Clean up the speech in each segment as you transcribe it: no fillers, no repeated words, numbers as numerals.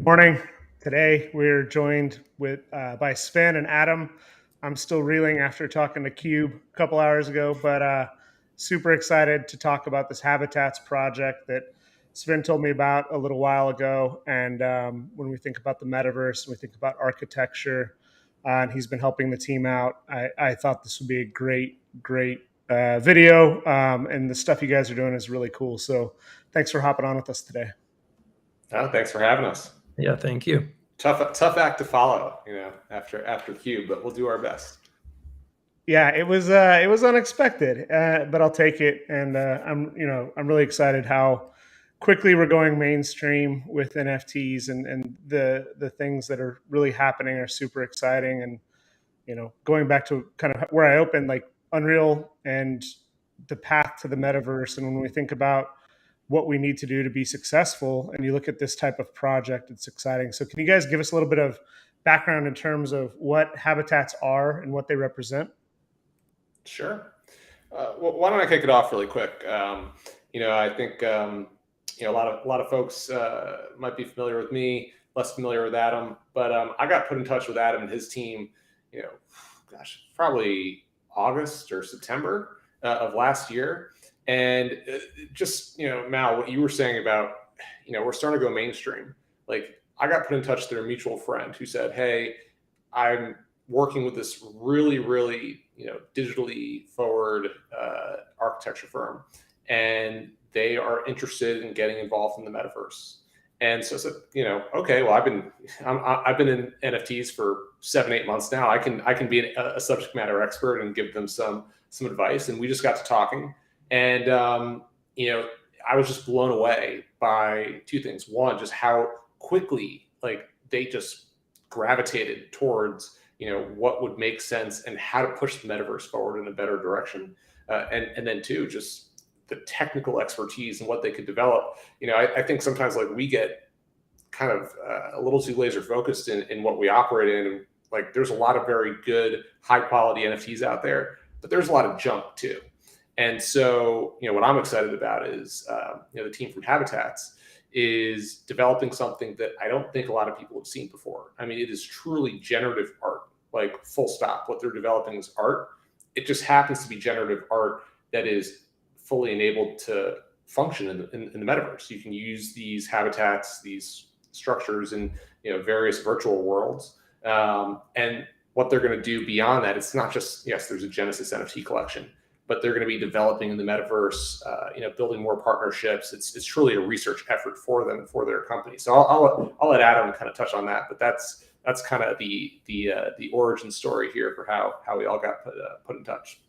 Morning. Today we're joined with by Sven and Adam. I'm still reeling after talking to Cube a couple hours ago, but super excited to talk about this habitats project that Sven told me about a little while ago. And when we think about the metaverse and we think about architecture, and he's been helping the team out, I thought this would be a great video. And the stuff you guys are doing is really cool. So thanks for hopping on with us today. Oh, thanks for having us. Yeah, thank you. Tough act to follow, after Cube, but we'll do our best. Yeah, it was unexpected, but I'll take it. And I'm really excited how quickly we're going mainstream with NFTs, and the things that are really happening are super exciting. And going back to kind of where I opened, like Unreal and the path to the metaverse, and when we think about what we need to do to be successful, and you look at this type of project, it's exciting. So can you guys give us a little bit of background in terms of what habitats are and what they represent? Sure. Well, why don't I kick it off really quick? I think a lot of folks might be familiar with me, less familiar with Adam, but I got put in touch with Adam and his team. Probably August or September of last year, and just Mal, what you were saying about we're starting to go mainstream. Like, I got put in touch with their mutual friend who said, "Hey, I'm working with this really digitally forward architecture firm, and they are interested in getting involved in the metaverse." And so I said, okay, well, I've been in NFTs for 7-8 months now. I can be a subject matter expert and give them some advice. And we just got to talking, and I was just blown away by two things. One, just how quickly they just gravitated towards what would make sense and how to push the metaverse forward in a better direction. And then two, just the technical expertise and what they could develop. I think sometimes we get kind of a little too laser focused in what we operate in. And there's a lot of very good, high quality NFTs out there, but there's a lot of junk too. And so, what I'm excited about is, the team from Habitats is developing something that I don't think a lot of people have seen before. I mean, it is truly generative art, full stop. What they're developing is art. It just happens to be generative art that is fully enabled to function in the metaverse. You can use these habitats, these structures in various virtual worlds. And what they're going to do beyond that, it's not just, yes, there's a Genesis NFT collection, but they're going to be developing in the metaverse, building more partnerships. It's truly a research effort for them, for their company. So I'll let Adam kind of touch on that, but that's kind of the origin story here for how we all got put in touch.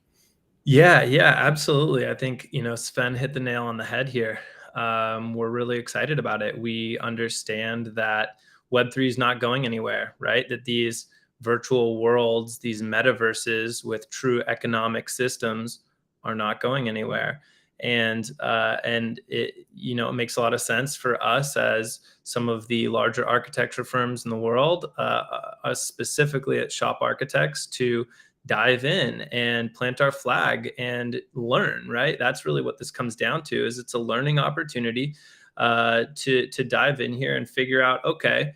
Yeah, absolutely. I think, Sven hit the nail on the head here. We're really excited about it. We understand that Web3 is not going anywhere, right? That these virtual worlds, these metaverses with true economic systems are not going anywhere. And it, it makes a lot of sense for us as some of the larger architecture firms in the world, us specifically at Shop Architects, to dive in and plant our flag and learn, right? That's really what this comes down to, is it's a learning opportunity to dive in here and figure out, okay,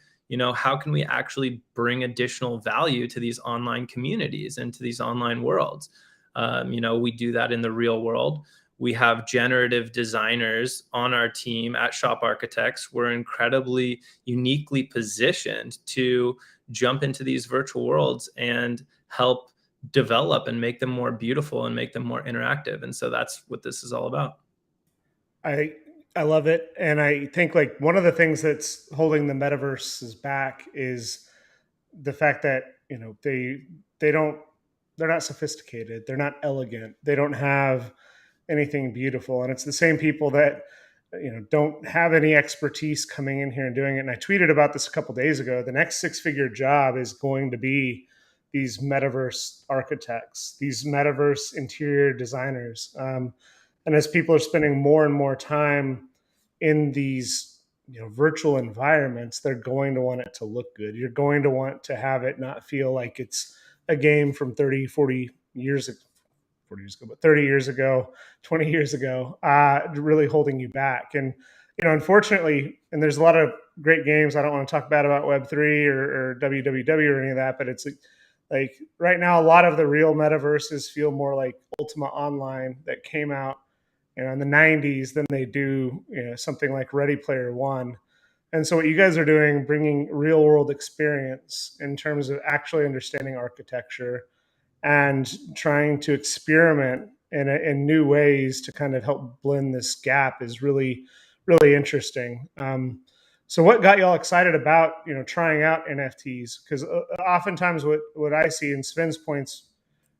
how can we actually bring additional value to these online communities and to these online worlds? We do that in the real world. We have generative designers on our team at Shop Architects. We're incredibly uniquely positioned to jump into these virtual worlds and help develop and make them more beautiful and make them more interactive. And so that's what this is all about. I love it. And I think one of the things that's holding the metaverses back is the fact that, they're not sophisticated. They're not elegant. They don't have anything beautiful. And it's the same people that, don't have any expertise coming in here and doing it. And I tweeted about this a couple of days ago. The next 6-figure job is going to be these metaverse architects, these metaverse interior designers. And as people are spending more and more time in these virtual environments, they're going to want it to look good. You're going to want to have it not feel like it's a game from 30, 40 years ago, 40 years ago, but 30 years ago, 20 years ago, really holding you back. And, unfortunately, and there's a lot of great games. I don't want to talk bad about Web3 or www or any of that, but it's like right now, a lot of the real metaverses feel more like Ultima Online that came out, in the 90s than they do, something like Ready Player One. And so what you guys are doing, bringing real world experience in terms of actually understanding architecture and trying to experiment in new ways to kind of help blend this gap is really, really interesting. So what got y'all excited about, trying out NFTs? Because oftentimes what I see, in Sven's points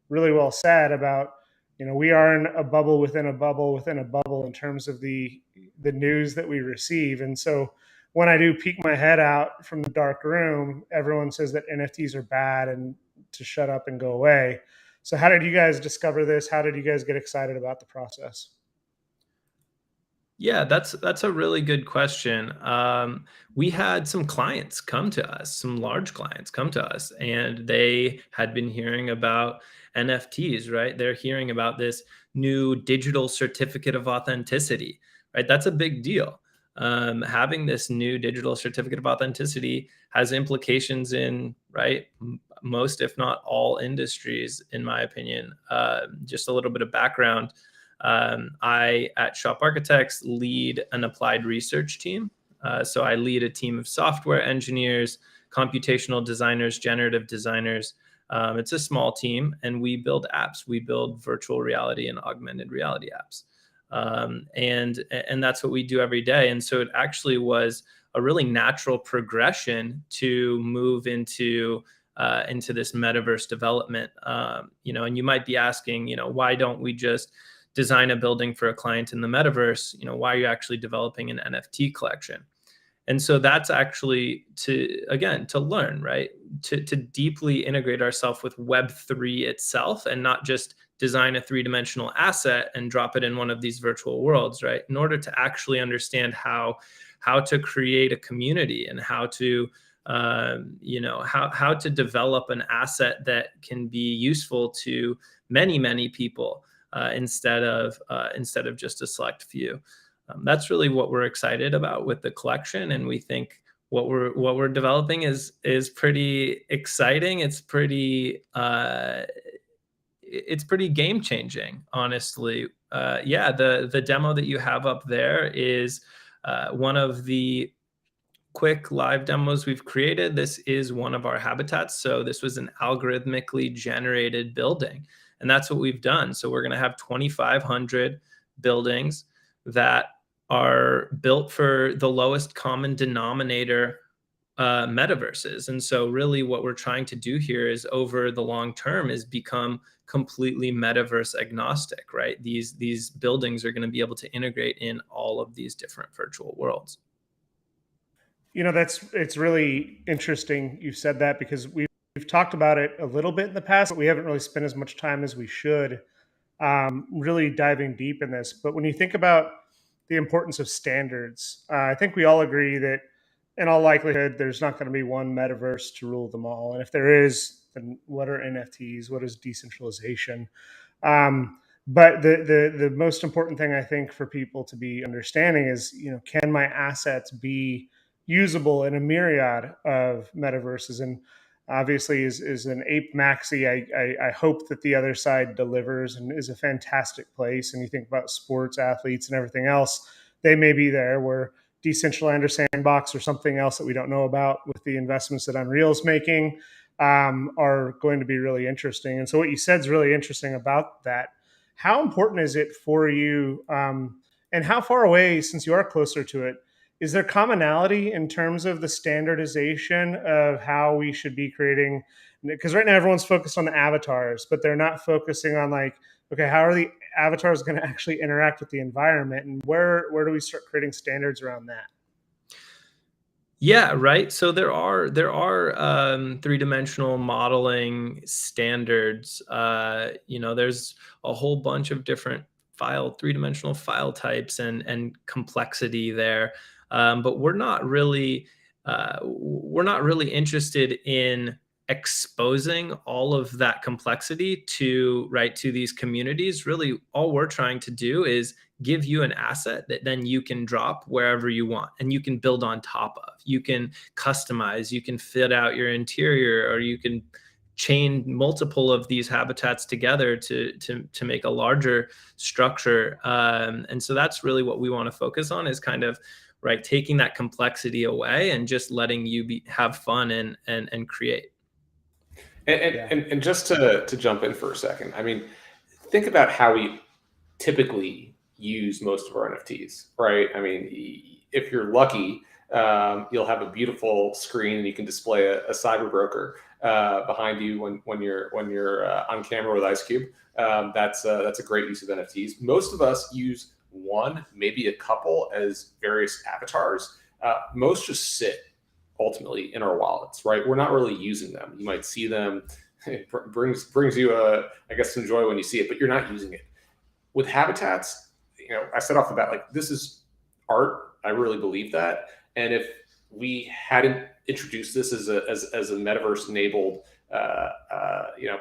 really well said about, we are in a bubble within a bubble within a bubble in terms of the news that we receive. And so when I do peek my head out from the dark room, everyone says that NFTs are bad and to shut up and go away. So how did you guys discover this? How did you guys get excited about the process? Yeah, that's a really good question. We had some clients come to us, some large clients come to us, and they had been hearing about NFTs, right? They're hearing about this new digital certificate of authenticity, right? That's a big deal. Having this new digital certificate of authenticity has implications in, right, most, if not all, industries, in my opinion. Just a little bit of background. I, at Shop Architects, lead an applied research team. So I lead a team of software engineers, computational designers, generative designers. It's a small team, and we build apps. We build virtual reality and augmented reality apps. And that's what we do every day. And so it actually was a really natural progression to move into this metaverse development. And you might be asking, why don't we just design a building for a client in the metaverse? Why are you actually developing an NFT collection? And so that's actually to learn, right? To deeply integrate ourselves with Web3 itself, and not just design a three-dimensional asset and drop it in one of these virtual worlds, right? In order to actually understand how to create a community and how to how to develop an asset that can be useful to many people, instead of just a select few. That's really what we're excited about with the collection, and we think what we're developing is pretty exciting. It's pretty game changing, honestly. The demo that you have up there is one of the quick live demos we've created. This is one of our habitats. So this was an algorithmically generated building, and that's what we've done. So we're going to have 2,500 buildings that are built for the lowest common denominator metaverses. And so really what we're trying to do here is, over the long term, is become completely metaverse agnostic, right? These buildings are going to be able to integrate in all of these different virtual worlds. It's really interesting you said that, because we've talked about it a little bit in the past, but we haven't really spent as much time as we should really diving deep in this. But when you think about the importance of standards, I think we all agree that in all likelihood, there's not going to be one metaverse to rule them all. And if there is, then what are NFTs? What is decentralization? But the most important thing, I think, for people to be understanding is, can my assets be usable in a myriad of metaverses? And obviously, is an ape maxi. I hope that the other side delivers and is a fantastic place. And you think about sports athletes and everything else, they may be there, where Decentraland or Sandbox or something else that we don't know about with the investments that Unreal's making are going to be really interesting. And so what you said is really interesting about that. How important is it for you, and how far away, since you are closer to it, is there commonality in terms of the standardization of how we should be creating? Because right now everyone's focused on the avatars, but they're not focusing on, like, okay, how are the avatars going to actually interact with the environment, and where do we start creating standards around that? Yeah, right. So there are three-dimensional modeling standards. There's a whole bunch of different three-dimensional file types and complexity there. But we're not really interested in exposing all of that complexity to these communities. Really, all we're trying to do is give you an asset that then you can drop wherever you want and you can build on top of. You can customize, you can fit out your interior, or you can chain multiple of these habitats together to make a larger structure. And so that's really what we want to focus on, is kind of taking that complexity away and just letting you have fun and create. And just to jump in for a second, I mean, think about how we typically use most of our NFTs, right? I mean, if you're lucky, you'll have a beautiful screen and you can display a cyber broker behind you when you're on camera with Ice Cube. That's a great use of NFTs. Most of us use one, maybe a couple, as various avatars. Most just sit ultimately in our wallets, right? We're not really using them. You might see them. It brings you I guess some joy when you see it, but you're not using it. With habitats, I said off the bat, like, this is art. I really believe that. And if we hadn't introduced this as a metaverse enabled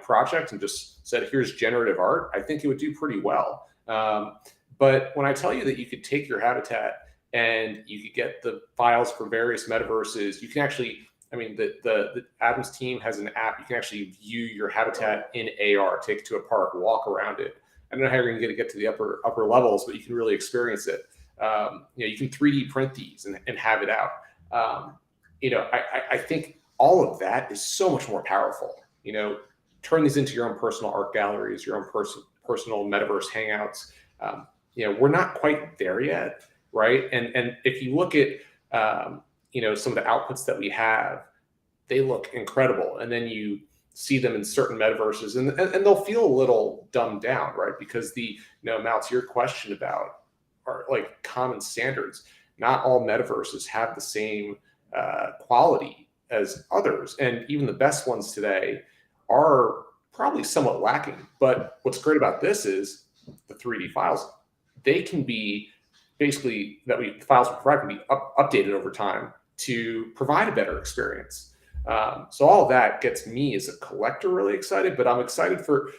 project and just said, here's generative art, I think it would do pretty well. But when I tell you that you could take your habitat and you could get the files for various metaverses, you can actually, I mean, the Adam's team has an app. You can actually view your habitat in AR, take it to a park, walk around it. I don't know how you're going to get to the upper levels, but you can really experience it. You can 3D print these and have it out. I think all of that is so much more powerful. Turn these into your own personal art galleries, your own personal metaverse hangouts. We're not quite there yet, right? And if you look at some of the outputs that we have, they look incredible. And then you see them in certain metaverses, and they'll feel a little dumbed down, right? Because Mal, to your question about are like common standards, not all metaverses have the same quality as others, and even the best ones today are probably somewhat lacking. But what's great about this is the 3D files. They can be basically the files we provide can be updated over time to provide a better experience. So all of that gets me as a collector really excited, but I'm excited for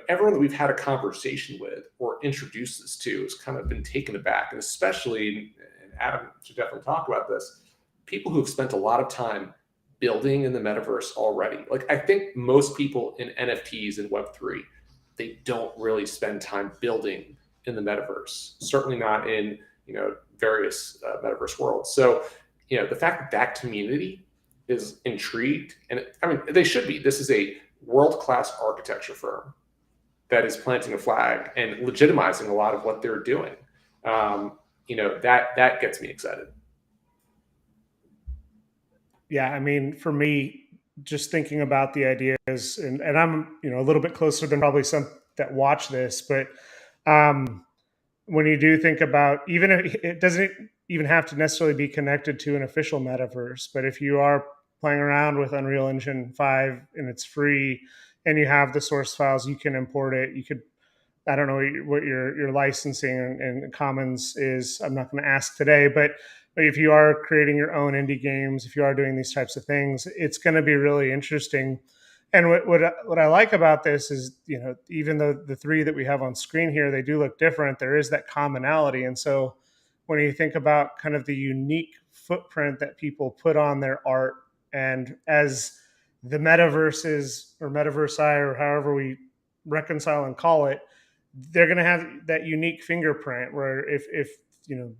everyone that we've had a conversation with or introduced this to has kind of been taken aback, and especially, and Adam should definitely talk about this, people who have spent a lot of time building in the metaverse already. Like, I think most people in NFTs and Web3, they don't really spend time building in the metaverse. Certainly not in various metaverse worlds. So the fact that community is intrigued, and I mean, they should be. This is a world-class architecture firm that is planting a flag and legitimizing a lot of what they're doing. That gets me excited. Yeah, I mean, for me, just thinking about the ideas, and I'm a little bit closer than probably some that watch this, but when you do think about, even if it doesn't even have to necessarily be connected to an official metaverse, but if you are playing around with Unreal Engine 5 and it's free and you have the source files, you can import it. You could, I don't know what your licensing and commons is. I'm not going to ask today, but if you are creating your own indie games, if you are doing these types of things, it's going to be really interesting. And what I like about this is, even though the three that we have on screen here, they do look different, there is that commonality. And so when you think about kind of the unique footprint that people put on their art, and as the metaverses or metaversi or however we reconcile and call it, they're going to have that unique fingerprint where if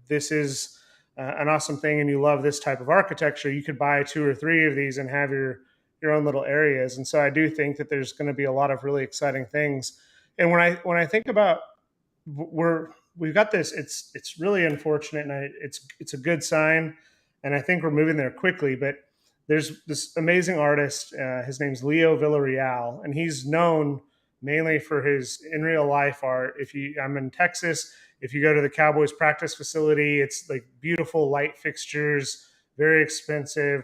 this is an awesome thing and you love this type of architecture, you could buy 2 or 3 of these and have your own little areas. And so I do think that there's going to be a lot of really exciting things. And when I think about we've got this, it's really unfortunate, and it's a good sign, and I think we're moving there quickly. But there's this amazing artist, his name's Leo Villarreal, and he's known mainly for his in real life art. I'm in Texas. If you go to the Cowboys practice facility, it's like beautiful light fixtures, very expensive.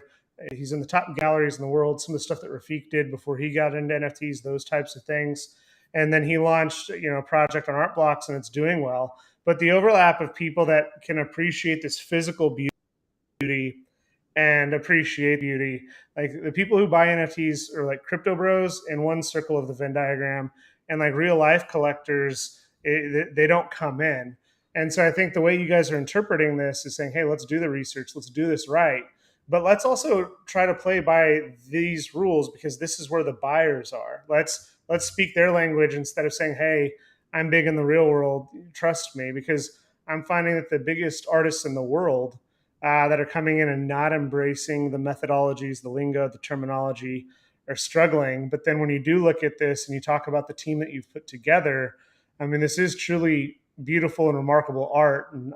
He's in the top galleries in the world. Some of the stuff that Rafik did before he got into NFTs, those types of things. And then he launched, a project on Art Blocks, and it's doing well. But the overlap of people that can appreciate this physical beauty and appreciate beauty. Like the people who buy NFTs are like crypto bros in one circle of the Venn diagram, and like real life collectors, they don't come in. And so I think the way you guys are interpreting this is saying, hey, let's do the research, let's do this right. But let's also try to play by these rules because this is where the buyers are. Let's speak their language instead of saying, hey, I'm big in the real world, trust me, because I'm finding that the biggest artists in the world that are coming in and not embracing the methodologies, the lingo, the terminology are struggling. But then when you do look at this and you talk about the team that you've put together, I mean, this is truly beautiful and remarkable art. And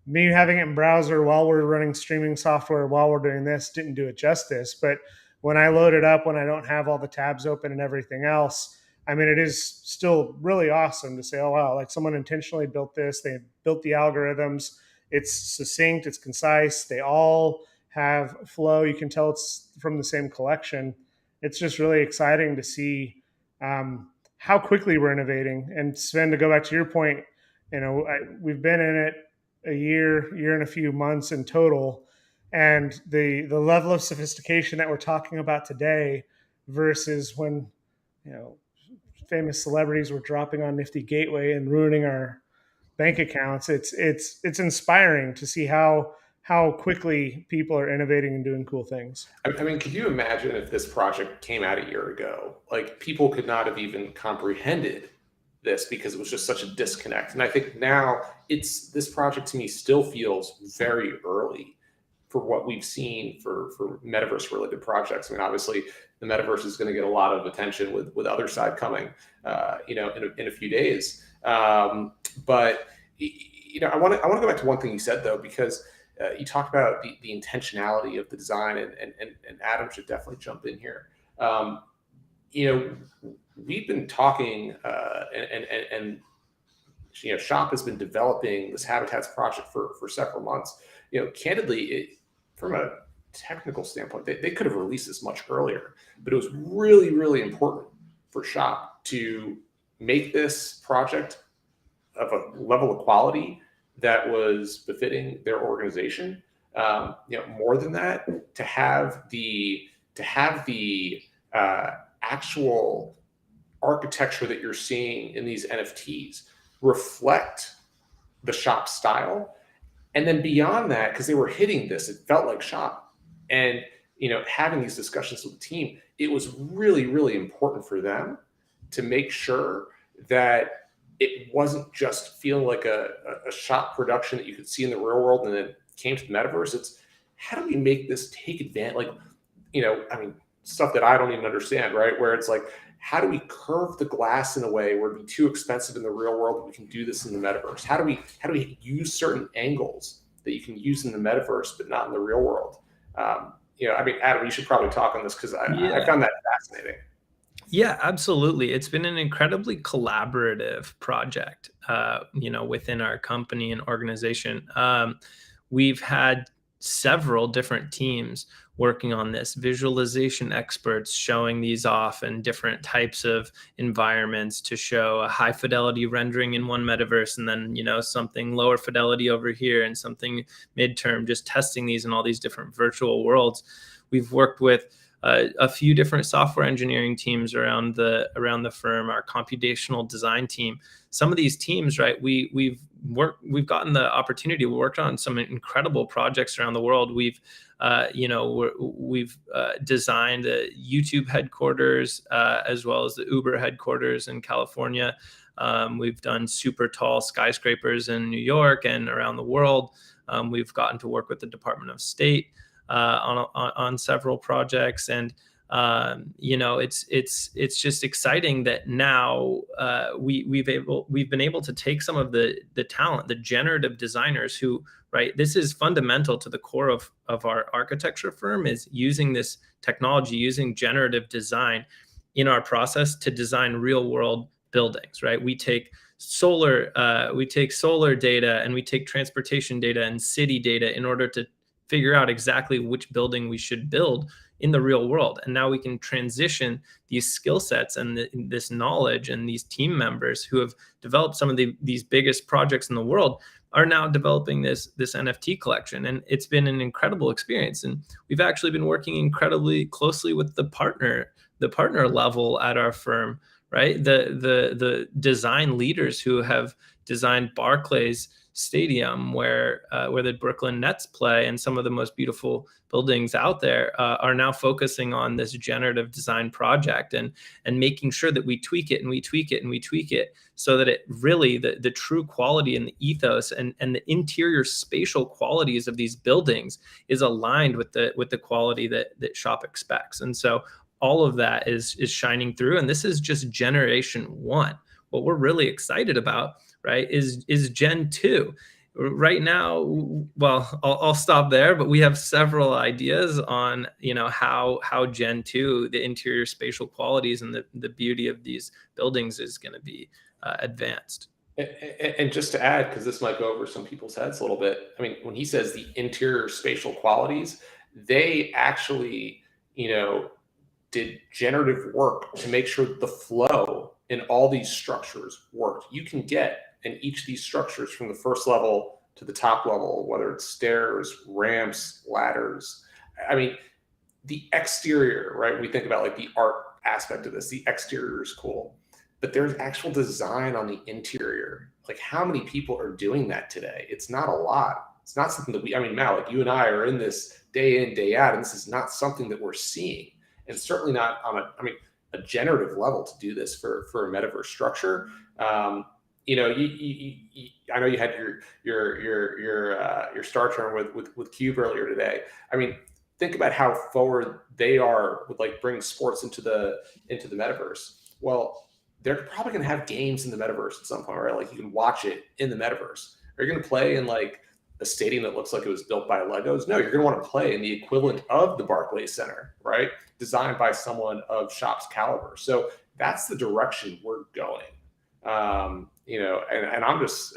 me having it in browser while we're running streaming software while we're doing this didn't do it justice. But when I load it up, when I don't have all the tabs open and everything else, I mean, it is still really awesome to say, oh, wow, like someone intentionally built this. They built the algorithms. It's succinct, it's concise. They all have flow. You can tell it's from the same collection. It's just really exciting to see how quickly we're innovating. And Sven, to go back to your point, we've been in it a year and a few months in total, and the level of sophistication that we're talking about today versus when famous celebrities were dropping on Nifty Gateway and ruining our bank accounts. It's inspiring to see how quickly people are innovating and doing cool things. I mean, could you imagine if this project came out a year ago? Like, people could not have even comprehended this because it was just such a disconnect. And I think now this project to me still feels very early for what we've seen for metaverse related projects. I mean, obviously the metaverse is going to get a lot of attention with other side coming, in a few days. But I want to go back to one thing you said though, because you talked about the intentionality of the design, and Adam should definitely jump in here. We've been talking, and Shop has been developing this Habitats project for several months. Candidly, from a technical standpoint, they could have released this much earlier, but it was really, really important for Shop to make this project of a level of quality that was befitting their organization. More than that, to have the actual architecture that you're seeing in these NFTs reflect the Shop style. And then beyond that, because they were hitting this, it felt like Shop. And having these discussions with the team, it was really, really important for them to make sure that it wasn't just feeling like a Shop production that you could see in the real world and then came to the metaverse. It's how do we make this take advantage? Stuff that I don't even understand, right? Where it's like, how do we curve the glass in a way where it'd be too expensive in the real world, but we can do this in the metaverse? How do we use certain angles that you can use in the metaverse, but not in the real world? Adam, you should probably talk on this because I found that fascinating. Yeah, absolutely. It's been an incredibly collaborative project, within our company and organization. We've had several different teams working on this, visualization experts showing these off in different types of environments to show a high fidelity rendering in one metaverse and then, something lower fidelity over here and something midterm, just testing these in all these different virtual worlds. We've worked with a few different software engineering teams around the firm, our computational design team. Some of these teams, right, we've gotten the opportunity. We worked on some incredible projects around the world. We've designed the YouTube headquarters as well as the Uber headquarters in California. We've done super tall skyscrapers in New York and around the world. We've gotten to work with the Department of State on several projects, and it's just exciting that now we've been able to take some of the talent, the generative designers who, right, this is fundamental to the core of our architecture firm, is using this technology, using generative design in our process to design real world buildings, right? We take solar data and we take transportation data and city data in order to figure out exactly which building we should build in the real world. And now we can transition these skill sets and this knowledge, and these team members who have developed some of these biggest projects in the world are now developing this NFT collection. And it's been an incredible experience. And we've actually been working incredibly closely with the partner level at our firm, right? The design leaders who have designed Barclays Stadium, where the Brooklyn Nets play, and some of the most beautiful buildings out there, are now focusing on this generative design project, and making sure that we tweak it and we tweak it and we tweak it, so that it really, the true quality and the ethos and the interior spatial qualities of these buildings is aligned with the quality that shop expects. And so all of that is shining through, and this is just generation one. What we're really excited about, right, is Gen 2. Right now, well, I'll stop there, but we have several ideas on, how Gen 2, the interior spatial qualities and the beauty of these buildings is going to be advanced. And just to add, because this might go over some people's heads a little bit, I mean, when he says the interior spatial qualities, they actually, did generative work to make sure that the flow in all these structures worked. You can get in each of these structures, from the first level to the top level, whether it's stairs, ramps, ladders. I mean, the exterior, right? We think about like the art aspect of this. The exterior is cool, but there's actual design on the interior. Like, how many people are doing that today? It's not a lot. It's not something that Mal, like you and I are in this day in, day out, and this is not something that we're seeing. And certainly not on a generative level to do this for a metaverse structure. I know you had your star turn with Cube earlier today. I mean, think about how forward they are with like bringing sports into the metaverse. Well, they're probably going to have games in the metaverse at some point, right? Like, you can watch it in the metaverse. Are you going to play in like a stadium that looks like it was built by Legos? No, you're going to want to play in the equivalent of the Barclays Center, right? Designed by someone of Shop's caliber. So that's the direction we're going. And I'm just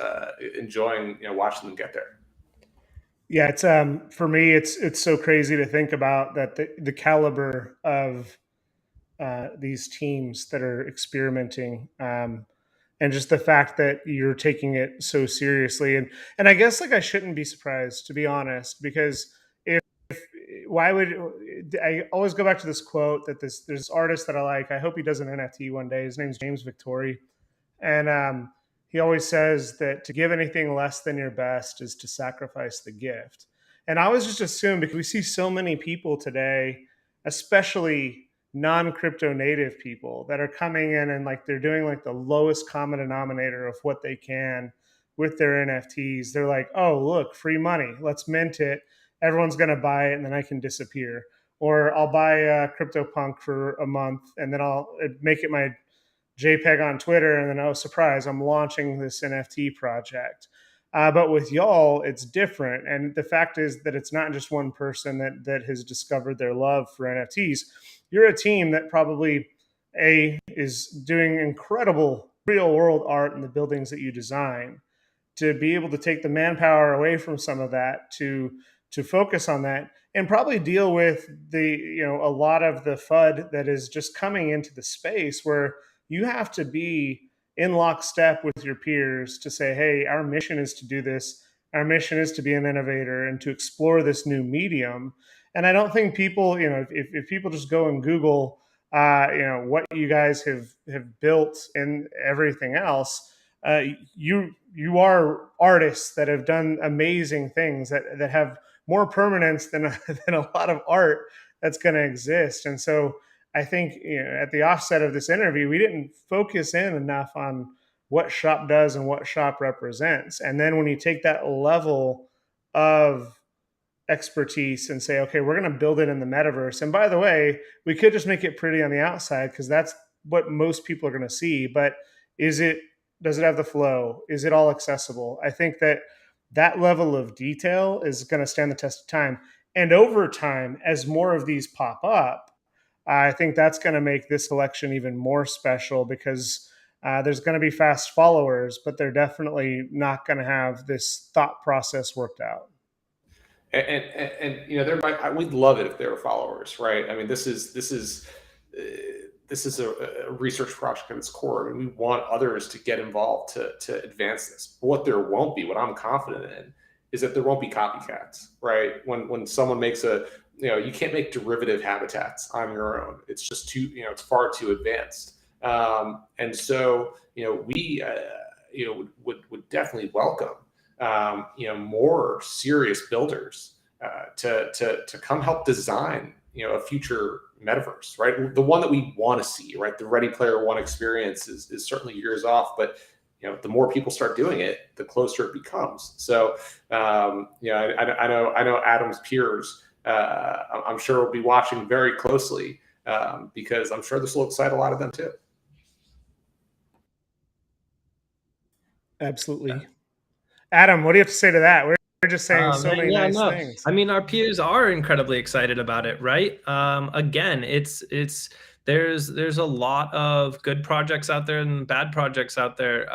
enjoying, watching them get there. Yeah, it's for me, it's so crazy to think about that the caliber of these teams that are experimenting, and just the fact that you're taking it so seriously, and I guess like I shouldn't be surprised, to be honest, because why would I always go back to this quote that there's this artist that I like. I hope he does an NFT one day. His name's James Victori, and he always says that to give anything less than your best is to sacrifice the gift. And I always just assume, because we see so many people today, especially non-crypto native people, that are coming in and like they're doing like the lowest common denominator of what they can with their NFTs. They're like, oh, look, free money. Let's mint it. Everyone's going to buy it, and then I can disappear. Or I'll buy a CryptoPunk for a month, and then I'll make it my JPEG on Twitter, and then, oh, surprise, I'm launching this NFT project. But with y'all, it's different. And the fact is that it's not just one person that has discovered their love for NFTs. You're a team that probably is doing incredible real world art in the buildings that you design. To be able to take the manpower away from some of that to focus on that, and probably deal with a lot of the FUD that is just coming into the space, where you have to be in lockstep with your peers to say, hey, our mission is to do this. Our mission is to be an innovator and to explore this new medium. And I don't think people, if people just go and Google, what you guys have built and everything else, you are artists that have done amazing things that have more permanence than a lot of art that's going to exist. And so I think, at the offset of this interview, we didn't focus in enough on what Shop does and what Shop represents. And then when you take that level of expertise and say, okay, we're going to build it in the metaverse. And by the way, we could just make it pretty on the outside, because that's what most people are going to see. But does it have the flow? Is it all accessible? I think that level of detail is going to stand the test of time. And over time, as more of these pop up, I think that's going to make this collection even more special, because there's going to be fast followers, but they're definitely not going to have this thought process worked out. And there we'd love it if they were followers, right? I mean, this is a research project at its core. I mean, we want others to get involved to advance this. But what there won't be, what I'm confident in, is that there won't be copycats, right? When someone makes you can't make derivative habitats on your own. It's just too, it's far too advanced. And so, we, would definitely welcome, more serious builders to come help design, a future metaverse, right? The one that we want to see, right? The Ready Player One experience is certainly years off, but the more people start doing it, the closer it becomes. So, I know Adam's peers. I'm sure will be watching very closely because I'm sure this will excite a lot of them too. Absolutely. Adam, what do you have to say to that? We're just saying so many Yeah, nice no. things. I mean, our peers are incredibly excited about it, right? Again, there's a lot of good projects out there and bad projects out there.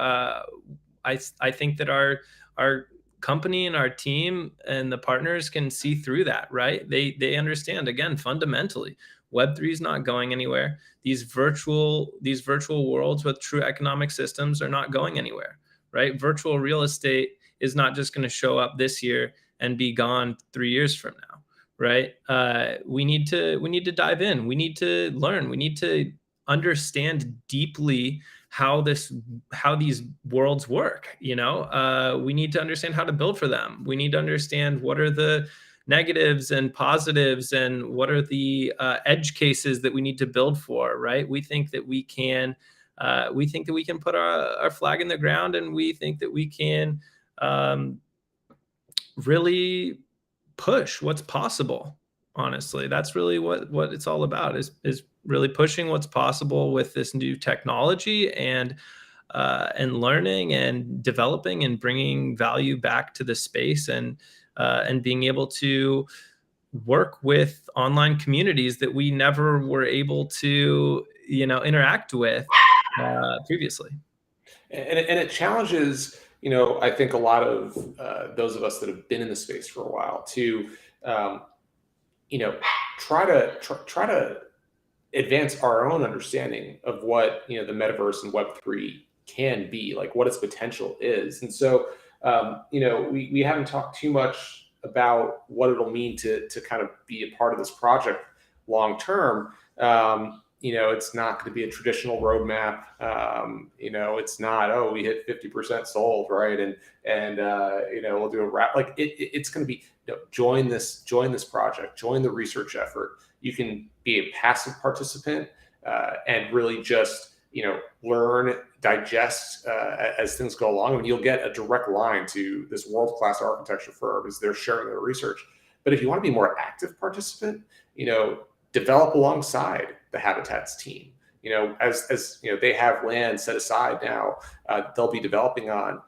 I think that our company and our team and the partners can see through that, right? They understand, again, fundamentally, Web3 is not going anywhere. These virtual worlds with true economic systems are not going anywhere, right? Virtual real estate is not just going to show up this year and be gone 3 years from now, right? We need to dive in. We need to learn. We need to understand deeply how these worlds work. We need to understand how to build for them. We need to understand what are the negatives and positives and what are the edge cases that we need to build for, right? We think that we can put our flag in the ground, and we think that we can really push what's possible. Honestly, that's really what it's all about, is really pushing what's possible with this new technology, and learning and developing and bringing value back to the space, and being able to work with online communities that we never were able to interact with previously. And it challenges, I think a lot of those of us that have been in the space for a while to, you know, try to advance our own understanding of what the metaverse and Web3 can be, like what its potential is. And so, we haven't talked too much about what it'll mean to kind of be a part of this project long term. It's not going to be a traditional roadmap. It's not, oh, we hit 50% sold, right? And we'll do a wrap. Like it's going to be, join this project, join the research effort. You can be a passive participant and really just learn, digest as things go along, and you'll get a direct line to this world-class architecture firm as they're sharing their research. But if you want to be more active participant, develop alongside the Habitats team. As they have land set aside now, they'll be developing on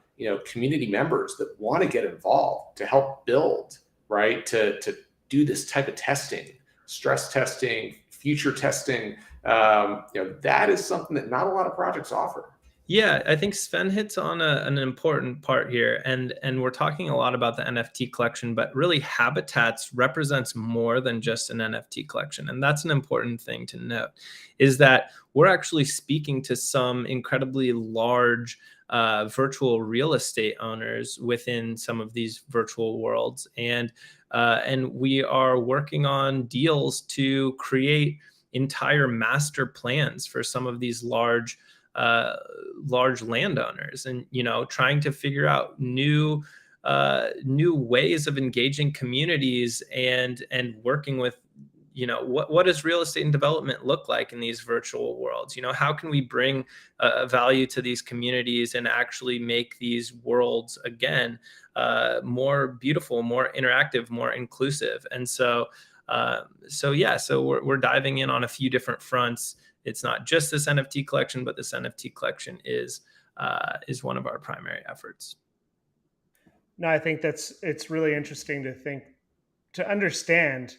community members that want to get involved to help build, right, to do this type of testing, stress testing, future testing. That is something that not a lot of projects offer. Yeah, I think Sven hits on an important part here, and we're talking a lot about the NFT collection, but really Habitats represents more than just an NFT collection, and that's an important thing to note, is that we're actually speaking to some incredibly large virtual real estate owners within some of these virtual worlds, and we are working on deals to create entire master plans for some of these large landowners, and trying to figure out new ways of engaging communities, and working with what does real estate and development look like in these virtual worlds. How can we bring value to these communities and actually make these worlds again more beautiful, more interactive, more inclusive. And so we're diving in on a few different fronts. It's not just this NFT collection, but this NFT collection is one of our primary efforts. No, I think it's really interesting to understand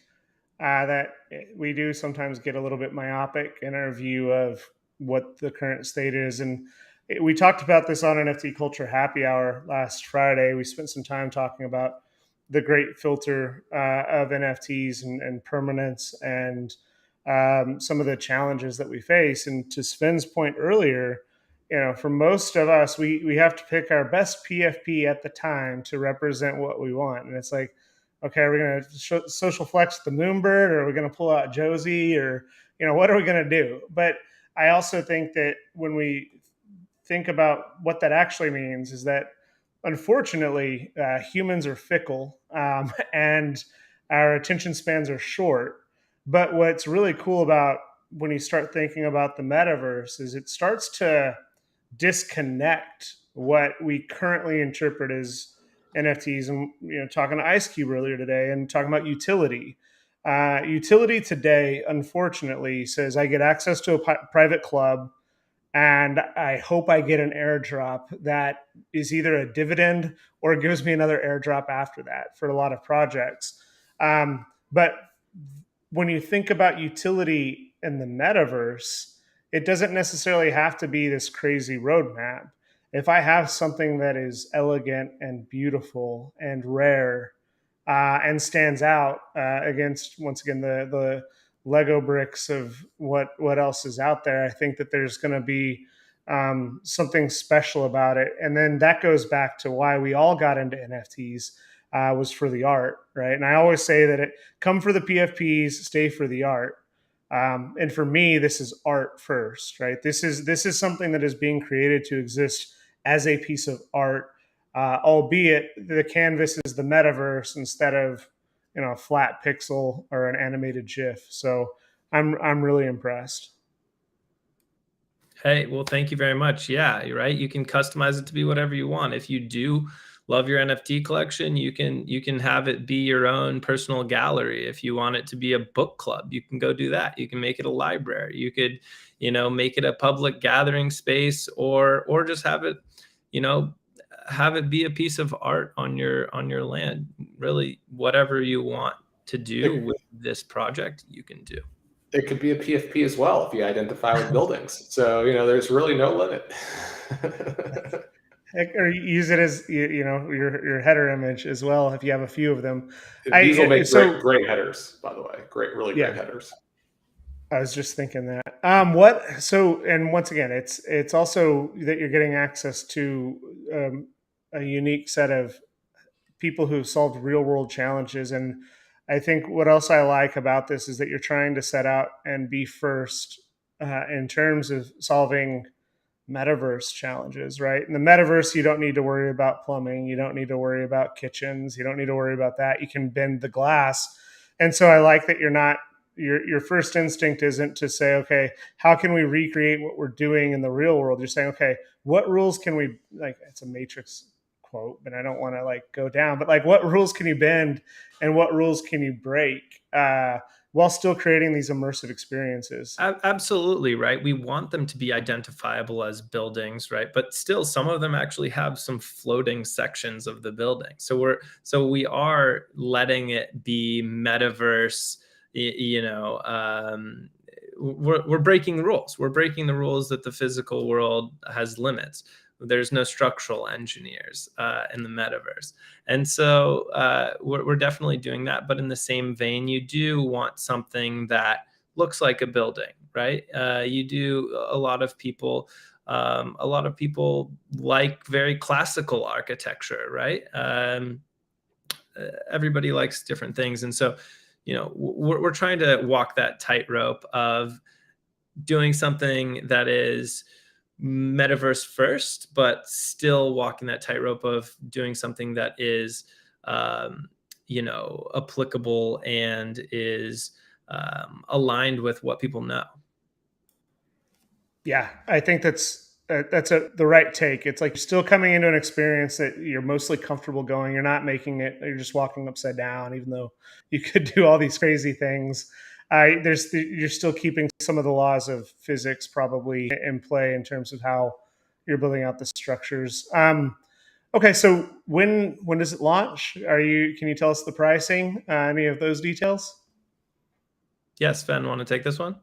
that we do sometimes get a little bit myopic in our view of what the current state is. And we talked about this on NFT Culture Happy Hour last Friday. We spent some time talking about the great filter of NFTs and permanence and some of the challenges that we face. And to Sven's point earlier, for most of us, we have to pick our best PFP at the time to represent what we want. And it's like, okay, are we going to social flex the Moonbird, or are we going to pull out Josie, or what are we going to do? But I also think that when we think about what that actually means, is that unfortunately humans are fickle, and our attention spans are short. But what's really cool about when you start thinking about the metaverse is it starts to disconnect what we currently interpret as NFTs. And talking to Ice Cube earlier today and talking about utility. Utility today, unfortunately, says I get access to a private club, and I hope I get an airdrop that is either a dividend or gives me another airdrop after that for a lot of projects. But when you think about utility in the metaverse, it doesn't necessarily have to be this crazy roadmap. If I have something that is elegant and beautiful and rare, and stands out against, once again, the Lego bricks of what else is out there, I think that there's going to be something special about it. And then that goes back to why we all got into NFTs, was for the art, right? And I always say that come for the PFPs, stay for the art. And for me, this is art first, right? This is something that is being created to exist as a piece of art, albeit the canvas is the metaverse instead of a flat pixel or an animated GIF. So I'm really impressed. Hey, well, thank you very much. Yeah, you're right. You can customize it to be whatever you want. If you do love your NFT collection, you can have it be your own personal gallery. If you want it to be a book club, you can go do that. You can make it a library. You could, make it a public gathering space, or just have it, have it be a piece of art on your land. Really, whatever you want to do with this project, you can do. It could be a PFP as well if you identify with buildings. So, there's really no limit. Or use it as your header image as well if you have a few of them. These will make great headers, by the way. Great headers. I was just thinking that. And once again, it's also that you're getting access to a unique set of people who've solved real world challenges. And I think what else I like about this is that you're trying to set out and be first in terms of solving metaverse challenges, right? In the metaverse, you don't need to worry about plumbing. You don't need to worry about kitchens. You don't need to worry about that. You can bend the glass. And so I like that your first instinct isn't to say, okay, how can we recreate what we're doing in the real world? You're saying, okay, what rules can we, like, it's a Matrix quote, but I don't want to go down, but what rules can you bend and what rules can you break while still creating these immersive experiences? Absolutely, right. We want them to be identifiable as buildings, right? But still, some of them actually have some floating sections of the building. So we are letting it be metaverse. We're breaking rules. We're breaking the rules that the physical world has limits. There's no structural engineers in the metaverse. And so we're definitely doing that. But in the same vein, you do want something that looks like a building, right? A lot of people like very classical architecture, right? Everybody likes different things. And so, we're trying to walk that tightrope of doing something that is metaverse first, but still walking that tightrope of doing something that is, applicable and is aligned with what people know. Yeah, I think that's the right take. It's like you're still coming into an experience that you're mostly comfortable going. You're not making it. You're just walking upside down, even though you could do all these crazy things. You're still keeping some of the laws of physics probably in play in terms of how you're building out the structures. Okay, so when does it launch? Can you tell us the pricing? Any of those details? Yes, Sven, want to take this one?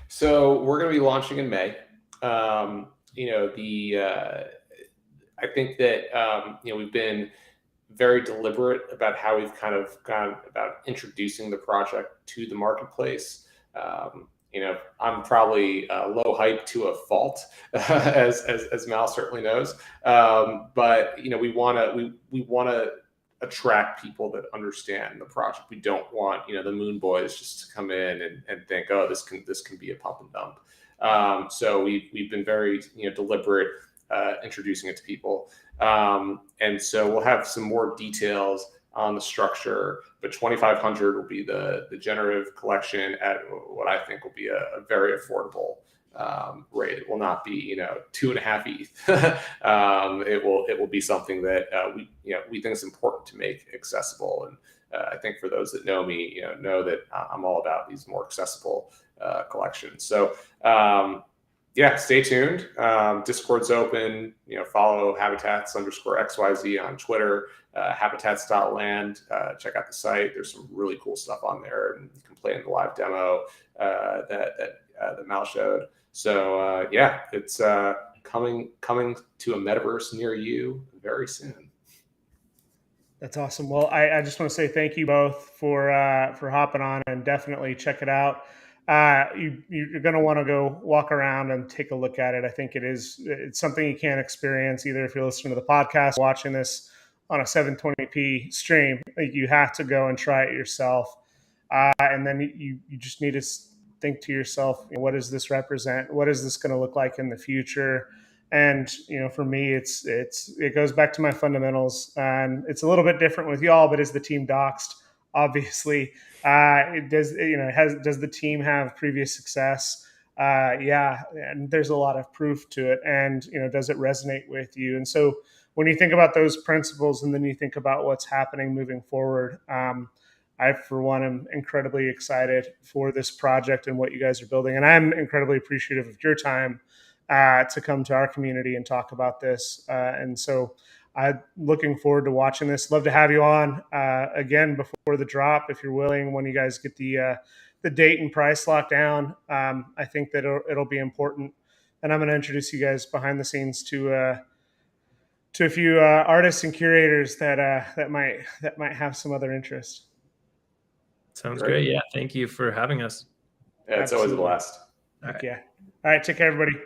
So we're going to be launching in May. I think that we've been very deliberate about how we've kind of gone about introducing the project to the marketplace. I'm probably low hype to a fault, as Mal certainly knows. But we want to attract people that understand the project. We don't want the moon boys just to come in and think, oh, this can be a pump and dump. So we've been very deliberate introducing it to people, and so we'll have some more details on the structure, but 2,500 will be the generative collection at what I think will be a very affordable rate. It will not be 2.5 ETH. It will be something that we think is important to make accessible. And I think for those that know me, know that I'm all about these more accessible collections. So stay tuned. Discord's open. Follow habitats_XYZ on Twitter. Habitats.land. Check out the site. There's some really cool stuff on there, and you can play in the live demo that Mal showed. So it's coming to a metaverse near you very soon. That's awesome. Well, I just want to say thank you both for hopping on, and definitely check it out. You're going to want to go walk around and take a look at it. I think it's something you can't experience either if you're listening to the podcast, watching this on a 720p stream. You have to go and try it yourself, and then you just need to think to yourself, what does this represent? What is this going to look like in the future? And for me, it goes back to my fundamentals, and it's a little bit different with y'all. But is the team doxed? Obviously, does the team have previous success? Yeah, and there's a lot of proof to it. And does it resonate with you? And so when you think about those principles, and then you think about what's happening moving forward, I, for one, am incredibly excited for this project and what you guys are building, and I'm incredibly appreciative of your time to come to our community and talk about this. And so I'm looking forward to watching this. Love to have you on again before the drop, if you're willing, when you guys get the date and price locked down. I think that it'll be important. And I'm going to introduce you guys behind the scenes to a few artists and curators that might have some other interest. Sounds great. Yeah. Thank you for having us. Yeah, it's always a blast. Heck yeah. All right. Take care, everybody.